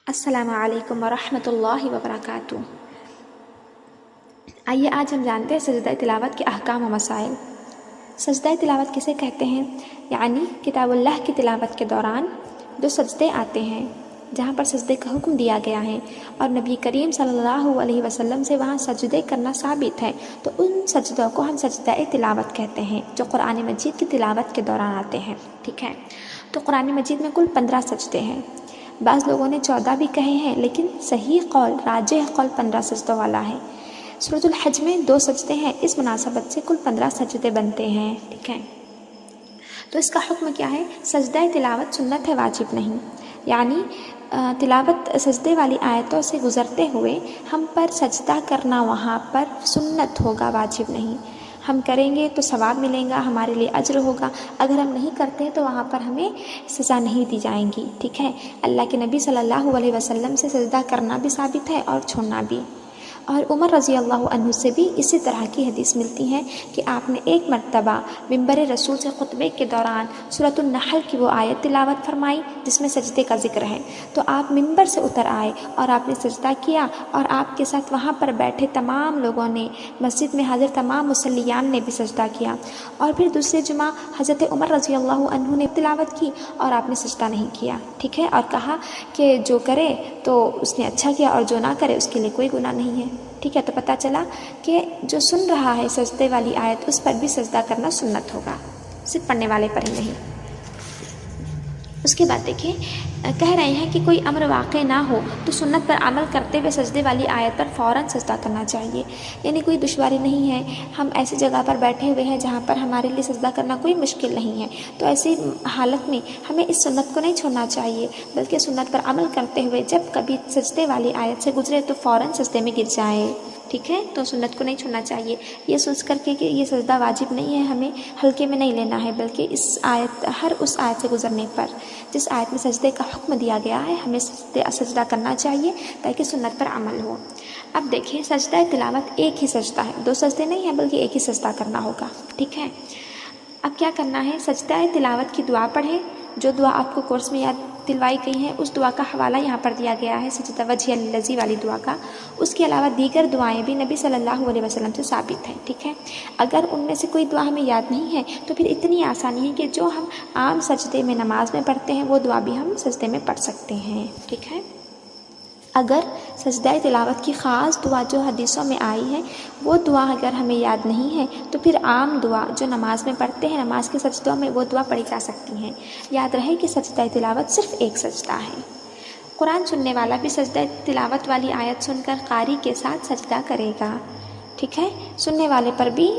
السلام علیکم ورحمۃ اللہ وبرکاتہ۔ آئیے آج ہم جانتے ہیں سجدہ تلاوت کے احکام و مسائل۔ سجدہ تلاوت کسے کہتے ہیں؟ یعنی کتاب اللہ کی تلاوت کے دوران جو سجدے آتے ہیں جہاں پر سجدے کا حکم دیا گیا ہے اور نبی کریم صلی اللہ علیہ وسلم سے وہاں سجدے کرنا ثابت ہے، تو ان سجدوں کو ہم سجدہ تلاوت کہتے ہیں جو قرآن مجید کی تلاوت کے دوران آتے ہیں۔ ٹھیک ہے، تو قرآن مجید میں کل 15 سجدے ہیں۔ بعض لوگوں نے 14 بھی کہے ہیں، لیکن صحیح قول، راجح قول 15 سجدوں والا ہے۔ سورۃ الحج میں 2 سجدے ہیں، اس مناسبت سے کل 15 سجدے بنتے ہیں۔ ٹھیک ہے، تو اس کا حکم کیا ہے؟ سجدہ تلاوت سنت ہے، واجب نہیں۔ یعنی تلاوت سجدے والی آیتوں سے گزرتے ہوئے ہم پر سجدہ کرنا وہاں پر سنت ہوگا، واجب نہیں۔ ہم کریں گے تو ثواب ملے گا، ہمارے لیے اجر ہوگا، اگر ہم نہیں کرتے تو وہاں پر ہمیں سزا نہیں دی جائیں گی۔ ٹھیک ہے، اللہ کے نبی صلی اللہ علیہ وسلم سے سجدہ کرنا بھی ثابت ہے اور چھوڑنا بھی۔ اور عمر رضی اللہ عنہ سے بھی اسی طرح کی حدیث ملتی ہے کہ آپ نے ایک مرتبہ منبر رسول سے خطبے کے دوران سورۃ النحل کی وہ آیت تلاوت فرمائی جس میں سجدے کا ذکر ہے، تو آپ منبر سے اتر آئے اور آپ نے سجدہ کیا، اور آپ کے ساتھ وہاں پر بیٹھے تمام لوگوں نے، مسجد میں حاضر تمام مصلیان نے بھی سجدہ کیا۔ اور پھر دوسرے جمعہ حضرت عمر رضی اللہ عنہ نے تلاوت کی اور آپ نے سجدہ نہیں کیا۔ ٹھیک ہے، اور کہا کہ جو کرے تو اس نے اچھا کیا اور جو نہ کرے اس کے لیے کوئی گناہ نہیں ہے۔ ٹھیک ہے، تو پتہ چلا کہ جو سن رہا ہے سجدے والی آیت اس پر بھی سجدہ کرنا سنت ہوگا، صرف پڑھنے والے پر ہی نہیں۔ اس کے بعد دیکھیں، کہہ رہے ہیں کہ کوئی امر واقع نہ ہو تو سنت پر عمل کرتے ہوئے سجدے والی آیت پر فوراً سجدہ کرنا چاہیے۔ یعنی کوئی دشواری نہیں ہے، ہم ایسی جگہ پر بیٹھے ہوئے ہیں جہاں پر ہمارے لیے سجدہ کرنا کوئی مشکل نہیں ہے، تو ایسی حالت میں ہمیں اس سنت کو نہیں چھوڑنا چاہیے، بلکہ سنت پر عمل کرتے ہوئے جب کبھی سجدے والی آیت سے گزرے تو فوراً سجدے میں گر جائے۔ ٹھیک ہے، تو سنت کو نہیں چھوڑنا چاہیے، یہ سوچ کر کے کہ یہ سجدہ واجب نہیں ہے ہمیں ہلکے میں نہیں لینا ہے، بلکہ ہر اس آیت سے گزرنے پر جس آیت میں سجدے کا حکم دیا گیا ہے ہمیں سجدہ کرنا چاہیے تاکہ سنت پر عمل ہو۔ اب دیکھیں، سجدہ تلاوت ایک ہی سجدہ ہے، 2 سجدے نہیں ہیں بلکہ ایک ہی سجدہ کرنا ہوگا۔ ٹھیک ہے، اب کیا کرنا ہے؟ سجدہ تلاوت کی دعا پڑھیں، جو دعا آپ کو کورس میں یاد دلوائی گئی ہے اس دعا کا حوالہ یہاں پر دیا گیا ہے، سجدہ وجہ الذی والی دعا کا۔ اس کے علاوہ دیگر دعائیں بھی نبی صلی اللہ علیہ وسلم سے ثابت ہیں۔ ٹھیک ہے، اگر ان میں سے کوئی دعا ہمیں یاد نہیں ہے تو پھر اتنی آسانی ہے کہ جو ہم عام سجدے میں نماز میں پڑھتے ہیں وہ دعا بھی ہم سجدے میں پڑھ سکتے ہیں۔ ٹھیک ہے، اگر سجدہ تلاوت کی خاص دعا جو حدیثوں میں آئی ہے وہ دعا اگر ہمیں یاد نہیں ہے تو پھر عام دعا جو نماز میں پڑھتے ہیں نماز کے سجدوں میں وہ دعا پڑھی جا سکتی ہیں۔ یاد رہے کہ سجدہ تلاوت صرف ایک سجدہ ہے۔ قرآن سننے والا بھی سجدہ تلاوت والی آیت سن کر قاری کے ساتھ سجدہ کرے گا۔ ٹھیک ہے، سننے والے پر بھی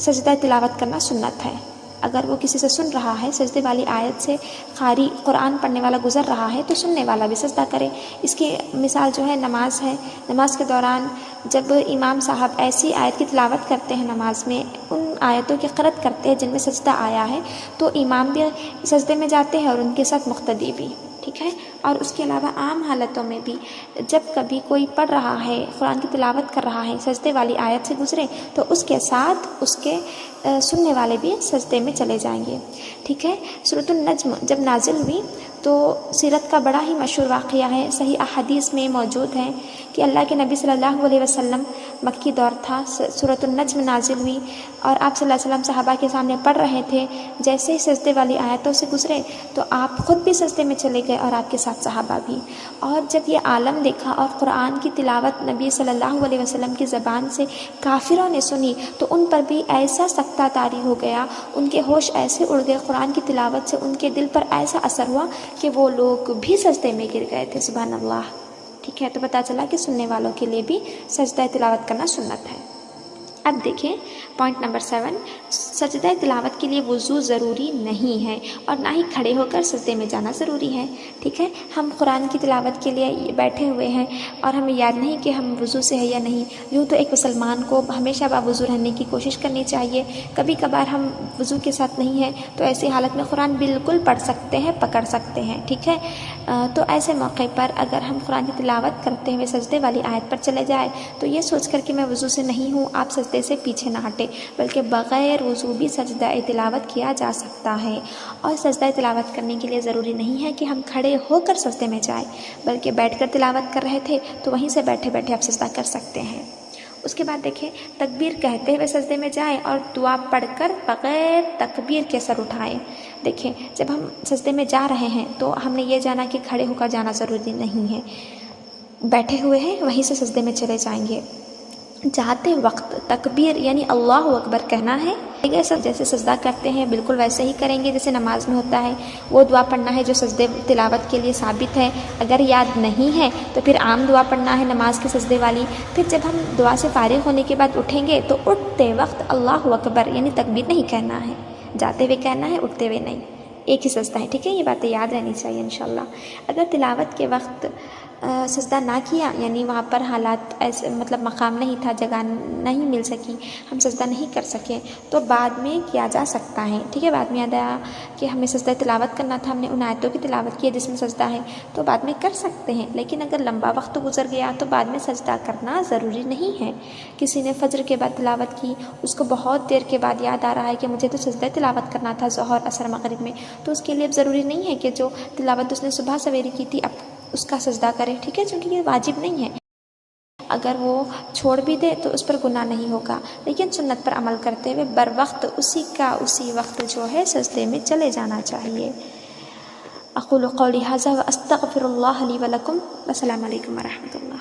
سجدہ تلاوت کرنا سنت ہے۔ اگر وہ کسی سے سن رہا ہے سجدے والی آیت سے قاری قرآن پڑھنے والا گزر رہا ہے تو سننے والا بھی سجدہ کرے۔ اس کی مثال جو ہے نماز ہے، نماز کے دوران جب امام صاحب ایسی آیت کی تلاوت کرتے ہیں نماز میں، ان آیتوں کی قرأت کرتے ہیں جن میں سجدہ آیا ہے، تو امام بھی سجدے میں جاتے ہیں اور ان کے ساتھ مقتدی بھی۔ ٹھیک ہے، اور اس کے علاوہ عام حالتوں میں بھی جب کبھی کوئی پڑھ رہا ہے، قرآن کی تلاوت کر رہا ہے، سجدے والی آیت سے گزرے تو اس کے ساتھ اس کے سننے والے بھی سجدے میں چلے جائیں گے۔ ٹھیک ہے، سورۃ النجم جب نازل ہوئی تو سیرت کا بڑا ہی مشہور واقعہ ہے، صحیح احادیث میں موجود ہے کہ اللہ کے نبی صلی اللہ علیہ وسلم مکی دور تھا، سورۃ النجم نازل ہوئی اور آپ صلی اللہ علیہ وسلم صحابہ کے سامنے پڑھ رہے تھے، جیسے ہی سجدے والی آیتوں سے گزرے تو آپ خود بھی سجدے میں چلے گئے اور آپ کے ساتھ صحابہ بھی۔ اور جب یہ عالم دیکھا اور قرآن کی تلاوت نبی صلی اللہ علیہ وسلم کی زبان سے کافروں نے سنی تو ان پر بھی ایسا سکتہ طاری ہو گیا، ان کے ہوش ایسے اڑ گئے، قرآن کی تلاوت سے ان کے دل پر ایسا اثر ہوا کہ وہ لوگ بھی سجدے میں گر گئے تھے۔ سبحان اللہ۔ ٹھیک ہے، تو پتہ چلا کہ سننے والوں کے لیے بھی سجدہ تلاوت کرنا سنت ہے۔ اب دیکھیں پوائنٹ نمبر 7، سجدہ تلاوت کے لیے وضو ضروری نہیں ہے اور نہ ہی کھڑے ہو کر سجدے میں جانا ضروری ہے۔ ٹھیک ہے، ہم قرآن کی تلاوت کے لیے بیٹھے ہوئے ہیں اور ہمیں یاد نہیں کہ ہم وضو سے ہے یا نہیں۔ یوں تو ایک مسلمان کو ہمیشہ باوضو رہنے کی کوشش کرنی چاہیے، کبھی کبھار ہم وضو کے ساتھ نہیں ہیں تو ایسی حالت میں قرآن بالکل پڑھ سکتے ہیں، پکڑ سکتے ہیں۔ ٹھیک ہے، تو ایسے موقع پر اگر ہم قرآن کی تلاوت کرتے ہوئے سجدے والی آیت پر چلے جائیں تو یہ سوچ کر کہ میں وضو سے نہیں ہوں، آپ سجدے سے پیچھے نہ ہٹے بلکہ بغیر وضو سو بھی سجدہ تلاوت کیا جا سکتا ہے، اور سجدہ تلاوت کرنے کے لیے ضروری نہیں ہے کہ ہم کھڑے ہو کر سجدے میں جائیں، بلکہ بیٹھ کر تلاوت کر رہے تھے تو وہیں سے بیٹھے بیٹھے آپ سجدہ کر سکتے ہیں۔ اس کے بعد دیکھیں تکبیر کہتے ہوئے سجدے میں جائیں اور دعا پڑھ کر بغیر تکبیر کے سر اٹھائیں۔ دیکھیں جب ہم سجدے میں جا رہے ہیں تو ہم نے یہ جانا کہ کھڑے ہو کر جانا ضروری نہیں ہے، بیٹھے ہوئے ہیں وہیں سے سجدے میں چلے جائیں گے۔ جاتے وقت تکبیر یعنی اللہ اکبر کہنا ہے، جیسے سجدہ کرتے ہیں بالکل ویسے ہی کریں گے جیسے نماز میں ہوتا ہے۔ وہ دعا پڑھنا ہے جو سجدے تلاوت کے لیے ثابت ہے، اگر یاد نہیں ہے تو پھر عام دعا پڑھنا ہے نماز کے سجدے والی۔ پھر جب ہم دعا سے فارغ ہونے کے بعد اٹھیں گے تو اٹھتے وقت اللہ اکبر یعنی تکبیر نہیں کہنا ہے، جاتے ہوئے کہنا ہے، اٹھتے ہوئے نہیں، ایک ہی سجدہ ہے، ٹھیک ہے؟ یہ باتیں یاد رہنی چاہیے انشاءاللہ۔ اگر تلاوت کے وقت سجدہ نہ کیا یعنی وہاں پر حالات ایسے مطلب مقام نہیں تھا، جگہ نہیں مل سکی، ہم سجدہ نہیں کر سکے تو بعد میں کیا جا سکتا ہے، ٹھیک ہے؟ بعد میں یاد آیا کہ ہمیں سجدہ تلاوت کرنا تھا، ہم نے ان آیتوں کی تلاوت کی ہے جس میں سجدہ ہے، تو بعد میں کر سکتے ہیں، لیکن اگر لمبا وقت گزر گیا تو بعد میں سجدہ کرنا ضروری نہیں ہے۔ کسی نے فجر کے بعد تلاوت کی، اس کو بہت دیر کے بعد یاد آ رہا ہے کہ مجھے تو سجدہ تلاوت کرنا تھا ظہر عصر مغرب میں، تو اس کے لیے اب ضروری نہیں ہے کہ جو تلاوت اس نے صبح سویرے کی تھی اب اس کا سجدہ کرے، ٹھیک ہے؟ چونکہ یہ واجب نہیں ہے، اگر وہ چھوڑ بھی دے تو اس پر گناہ نہیں ہوگا، لیکن سنت پر عمل کرتے ہوئے بر وقت اسی وقت جو ہے سجدے میں چلے جانا چاہیے۔ اقول قولی ھذا واستغفر اللہ لی ولکم، السلام علیکم ورحمۃ اللہ۔